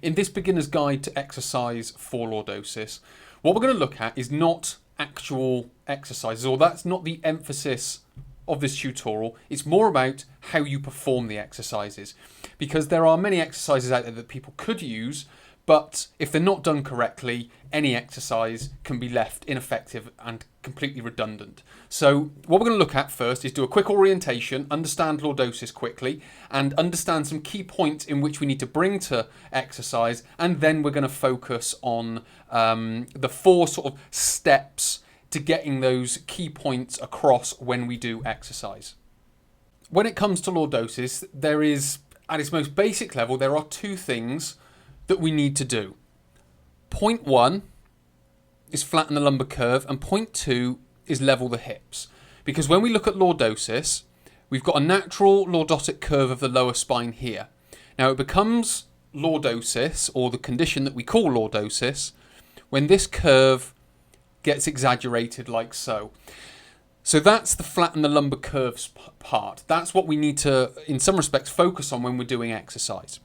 In this beginner's guide to exercise for lordosis, what we're going to look at is not actual exercises, or that's not the emphasis of this tutorial. It's more about how you perform the exercises, because there are many exercises out there that people could use, but if they're not done correctly, any exercise can be left ineffective and completely redundant. So what we're going to look at first is do a quick orientation, understand lordosis quickly, and understand some key points in which we need to bring to exercise, and then we're going to focus on the 4 sort of steps to getting those key points across when we do exercise. When it comes to lordosis, there is, at its most basic level, there are 2 things that we need to do. Point 1 is flatten the lumbar curve, and point 2 is level the hips. Because when we look at lordosis, we've got a natural lordotic curve of the lower spine here. Now it becomes lordosis, or the condition that we call lordosis, when this curve gets exaggerated like so. So that's the flatten the lumbar curves part. That's what we need to, in some respects, focus on when we're doing exercise.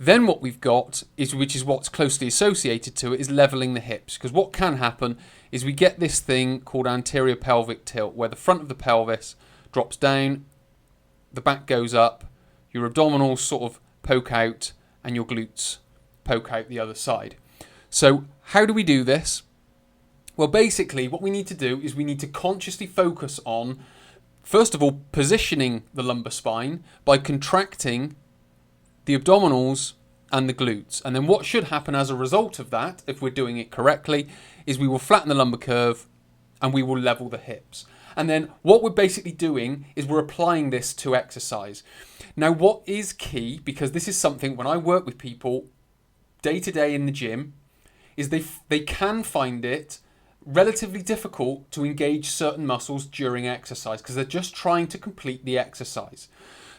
Then what we've got, which is what's closely associated to it, is leveling the hips. Because what can happen is we get this thing called anterior pelvic tilt, where the front of the pelvis drops down, the back goes up, your abdominals sort of poke out, and your glutes poke out the other side. So how do we do this? Well, basically what we need to do is we need to consciously focus on, first of all, positioning the lumbar spine by contracting the abdominals and the glutes. And then what should happen as a result of that, if we're doing it correctly, is we will flatten the lumbar curve and we will level the hips. And then what we're basically doing is we're applying this to exercise. Now, what is key, because this is something when I work with people day to day in the gym, is they can find it relatively difficult to engage certain muscles during exercise because they're just trying to complete the exercise.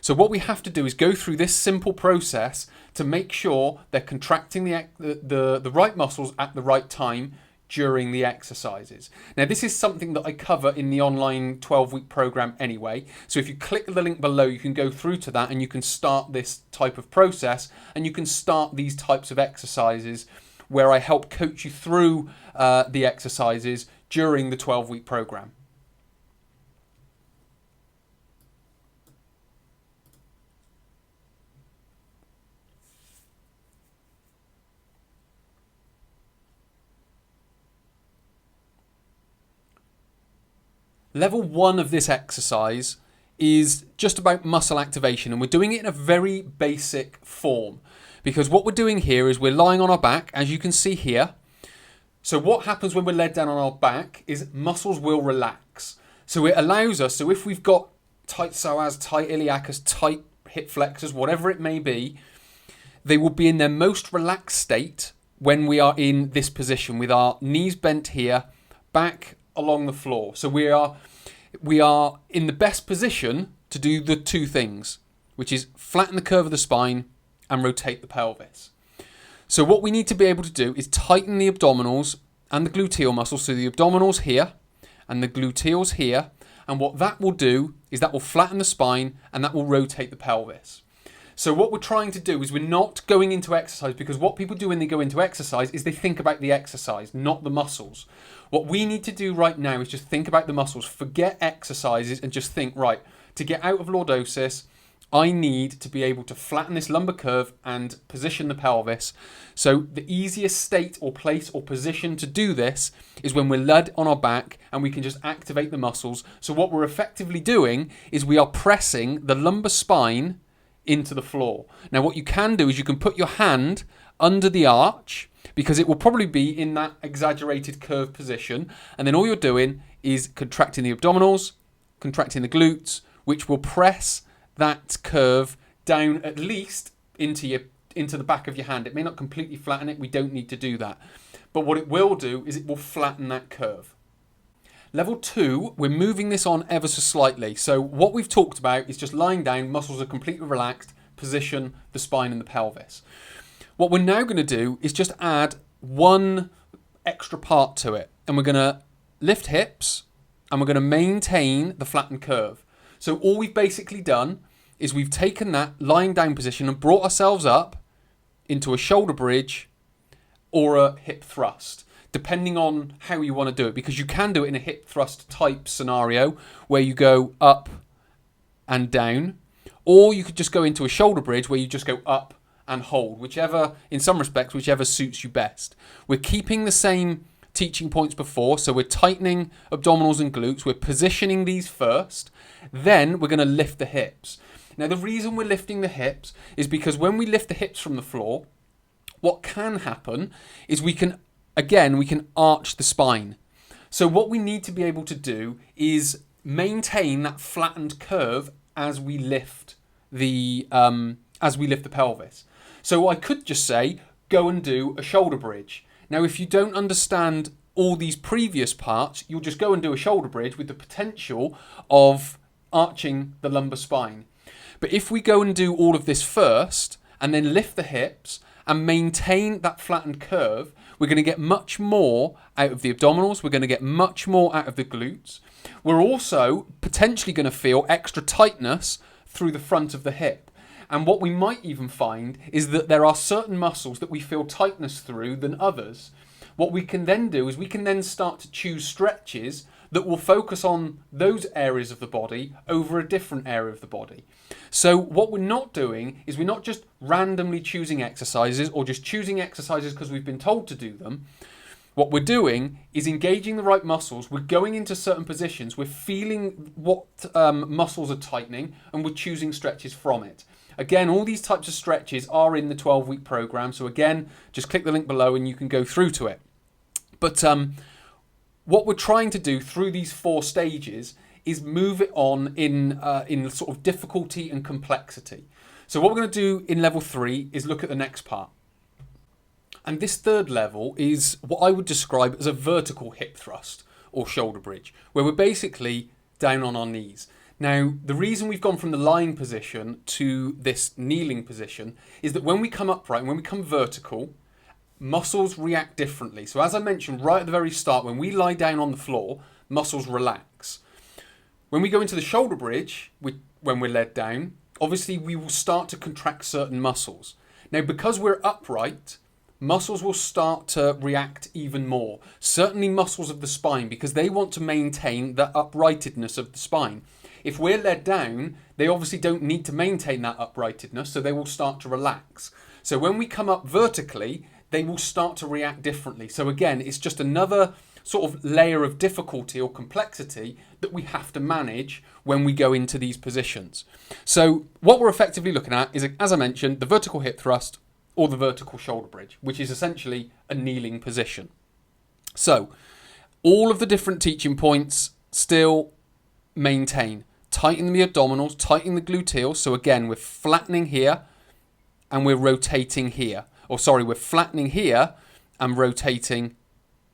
So what we have to do is go through this simple process to make sure they're contracting the right muscles at the right time during the exercises. Now, this is something that I cover in the online 12-week program anyway. So if you click the link below, you can go through to that and you can start this type of process, and you can start these types of exercises where I help coach you through the exercises during the 12-week program. Level 1 of this exercise is just about muscle activation, and we're doing it in a very basic form, because what we're doing here is we're lying on our back, as you can see here. So what happens when we're laid down on our back is muscles will relax. So it allows us, so if we've got tight psoas, tight iliacus, tight hip flexors, whatever it may be, they will be in their most relaxed state when we are in this position with our knees bent here, back along the floor. So we are in the best position to do the 2 things, which is flatten the curve of the spine and rotate the pelvis. So what we need to be able to do is tighten the abdominals and the gluteal muscles. So the abdominals here and the gluteals here. And what that will do is that will flatten the spine and that will rotate the pelvis. So what we're trying to do is we're not going into exercise, because what people do when they go into exercise is they think about the exercise, not the muscles. What we need to do right now is just think about the muscles, forget exercises, and just think, right, to get out of lordosis, I need to be able to flatten this lumbar curve and position the pelvis. So the easiest state or place or position to do this is when we're laid on our back and we can just activate the muscles. So what we're effectively doing is we are pressing the lumbar spine into the floor. Now what you can do is you can put your hand under the arch, because it will probably be in that exaggerated curve position, and then all you're doing is contracting the abdominals, contracting the glutes, which will press that curve down at least into the back of your hand. It may not completely flatten it, we don't need to do that, but what it will do is it will flatten that curve. Level 2, we're moving this on ever so slightly. So what we've talked about is just lying down, muscles are completely relaxed, position the spine and the pelvis. What we're now going to do is just add 1 extra part to it, and we're going to lift hips and we're going to maintain the flattened curve. So all we've basically done is we've taken that lying down position and brought ourselves up into a shoulder bridge or a hip thrust, depending on how you want to do it, because you can do it in a hip thrust type scenario where you go up and down, or you could just go into a shoulder bridge where you just go up and hold, whichever, in some respects, whichever suits you best. We're keeping the same teaching points before, so we're tightening abdominals and glutes, we're positioning these first, then we're going to lift the hips. Now, the reason we're lifting the hips is because when we lift the hips from the floor, what can happen is we can arch the spine. So what we need to be able to do is maintain that flattened curve as we lift the pelvis. So I could just say, go and do a shoulder bridge. Now, if you don't understand all these previous parts, you'll just go and do a shoulder bridge with the potential of arching the lumbar spine. But if we go and do all of this first, and then lift the hips and maintain that flattened curve, we're going to get much more out of the abdominals. We're going to get much more out of the glutes. We're also potentially going to feel extra tightness through the front of the hip. And what we might even find is that there are certain muscles that we feel tightness through than others. What we can then do is we can then start to choose stretches that will focus on those areas of the body over a different area of the body. So what we're not doing is we're not just randomly choosing exercises or just choosing exercises because we've been told to do them. What we're doing is engaging the right muscles. We're going into certain positions. We're feeling what muscles are tightening, and we're choosing stretches from it. Again, all these types of stretches are in the 12-week program. So again, just click the link below and you can go through to it. But what we're trying to do through these 4 stages is move it on in sort of difficulty and complexity. So what we're going to do in level 3 is look at the next part. And this third level is what I would describe as a vertical hip thrust or shoulder bridge, where we're basically down on our knees. Now, the reason we've gone from the lying position to this kneeling position is that when we come upright and when we come vertical, muscles react differently. So as I mentioned right at the very start, when we lie down on the floor, muscles relax. When we go into the shoulder bridge, when we're led down, obviously we will start to contract certain muscles. Now, because we're upright, muscles will start to react even more. Certainly muscles of the spine, because they want to maintain the uprightedness of the spine. If we're led down, they obviously don't need to maintain that uprightedness, so they will start to relax. So when we come up vertically, they will start to react differently. So again, it's just another sort of layer of difficulty or complexity that we have to manage when we go into these positions. So what we're effectively looking at is, as I mentioned, the vertical hip thrust or the vertical shoulder bridge, which is essentially a kneeling position. So all of the different teaching points still maintain. Tighten the abdominals, tighten the gluteals. So again, we're flattening here and we're rotating here. We're flattening here and rotating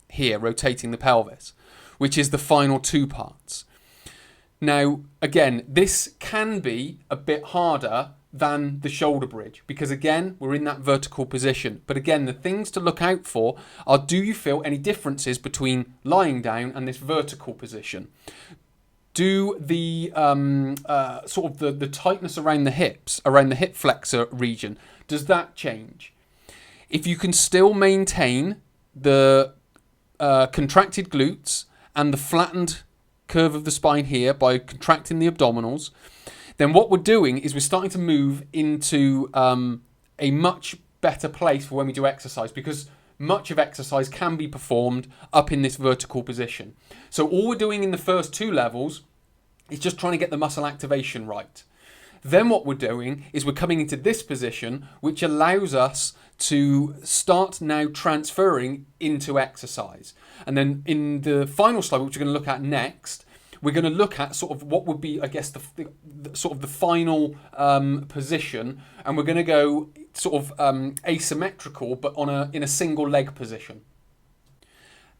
here, rotating the pelvis, which is the final 2 parts. Now, again, this can be a bit harder than the shoulder bridge because, again, we're in that vertical position. But again, the things to look out for are, do you feel any differences between lying down and this vertical position? Do the sort of the tightness around the hips, around the hip flexor region, does that change? If you can still maintain the contracted glutes and the flattened curve of the spine here by contracting the abdominals, then what we're doing is we're starting to move into a much better place for when we do exercise, because much of exercise can be performed up in this vertical position. So all we're doing in the first 2 levels is just trying to get the muscle activation right. Then what we're doing is we're coming into this position, which allows us to start now transferring into exercise. And then in the final slide, which we're going to look at next, we're going to look at sort of what would be, I guess, the sort of the final position, and we're going to go sort of asymmetrical, but in a single leg position.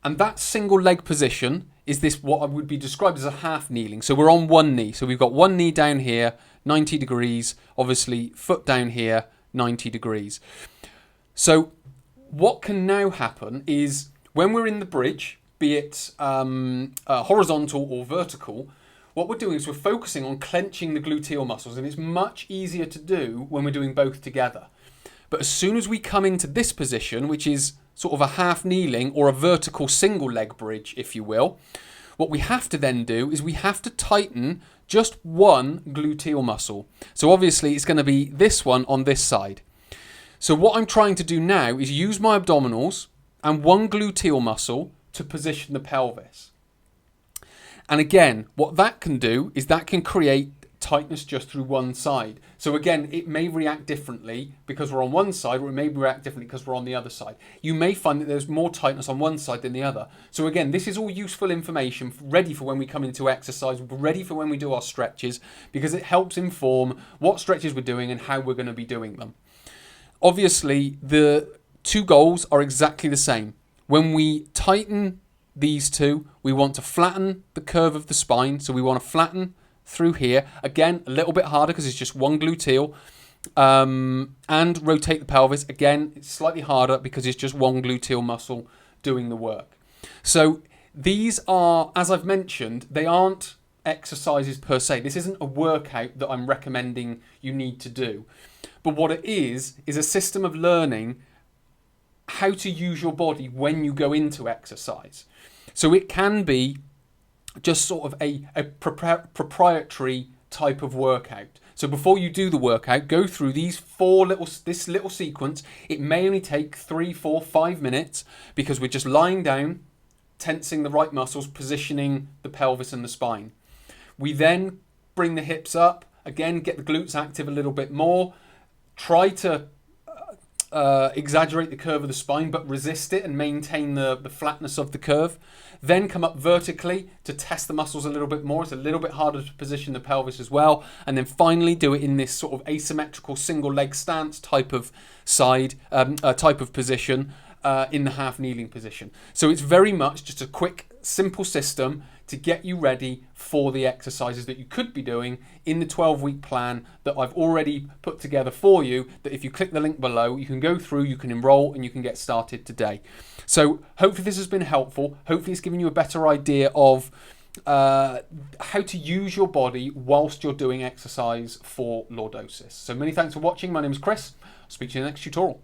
And that single leg position is this, what I would be described as a half kneeling. So we're on one knee. So we've got one knee down here, 90 degrees, obviously foot down here, 90 degrees. So what can now happen is when we're in the bridge, be it horizontal or vertical, what we're doing is we're focusing on clenching the gluteal muscles, and it's much easier to do when we're doing both together. But as soon as we come into this position, which is sort of a half kneeling or a vertical single leg bridge, if you will, what we have to then do is we have to tighten just one gluteal muscle. So obviously it's going to be this one on this side. So what I'm trying to do now is use my abdominals and one gluteal muscle to position the pelvis. And again, what that can do is that can create tightness just through one side. So again, it may react differently because we're on one side, or it may react differently because we're on the other side. You may find that there's more tightness on one side than the other. So again, this is all useful information, ready for when we come into exercise, ready for when we do our stretches, because it helps inform what stretches we're doing and how we're going to be doing them. Obviously, the two goals are exactly the same. When we tighten these two, we want to flatten the curve of the spine. So we want to flatten through here. Again, a little bit harder because it's just one gluteal. And rotate the pelvis. Again, it's slightly harder because it's just one gluteal muscle doing the work. So these are, as I've mentioned, they aren't exercises per se. This isn't a workout that I'm recommending you need to do. But what it is a system of learning how to use your body when you go into exercise. So it can be just sort of a proprietary type of workout. So before you do the workout, go through this little sequence. It may only take 3, 4, 5 minutes because we're just lying down, tensing the right muscles, positioning the pelvis and the spine. We then bring the hips up, again, get the glutes active a little bit more. Try to exaggerate the curve of the spine, but resist it and maintain the flatness of the curve. Then come up vertically to test the muscles a little bit more. It's a little bit harder to position the pelvis as well. And then finally do it in this sort of asymmetrical single leg stance type of position in the half kneeling position. So it's very much just a quick, simple system to get you ready for the exercises that you could be doing in the 12-week plan that I've already put together for you, that if you click the link below, you can go through, you can enroll, and you can get started today. So hopefully this has been helpful. Hopefully it's given you a better idea of how to use your body whilst you're doing exercise for lordosis. So many thanks for watching. My name is Chris. I'll speak to you in the next tutorial.